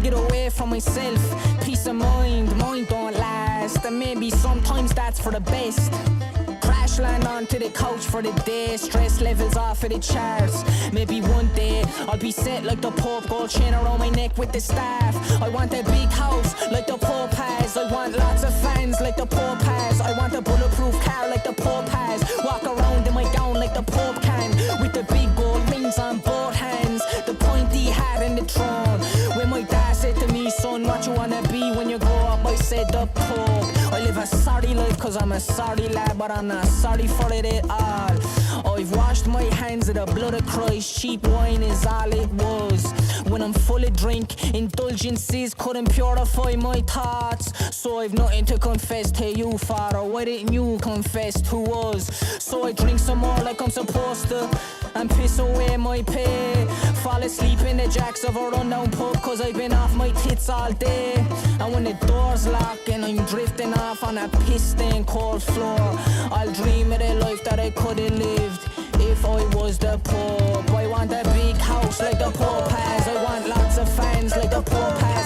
get away from myself. Peace of mind, mine don't last. And maybe sometimes that's for the best. Crash land onto the couch for the day. Stress levels off of the charts. Maybe one day I'll be set like the Pope. Gold chain around my neck with the staff. I want a big house like the Pope has. I want lots of fans like the Pope has. I want a bulletproof car like the Pope has. Walk around in my gown like the Pope can. With the big gold rings on both hands. The pointy hat and the throne. When my dad said to me, son, what you wanna be when you grow up? I said the Pope. I live a sorry life cause I'm a sorry lad, but I'm not sorry for it at all. I've washed my hands of the blood of Christ. Cheap wine is all it was. When I'm full of drink, indulgences couldn't purify my thoughts. So I've nothing to confess to you, Father. Why didn't you confess to us? So I drink some more like I'm supposed to, and piss away my pay. Fall asleep in the jacks of a rundown pub cause I've been off my tits all day. And when the doors lock and I'm drifting off on a piss-stained cold floor, I'll dream of the life that I could've lived if I was the Pope. I want a big house like the Pope has. I want lots of fans like the Pope has.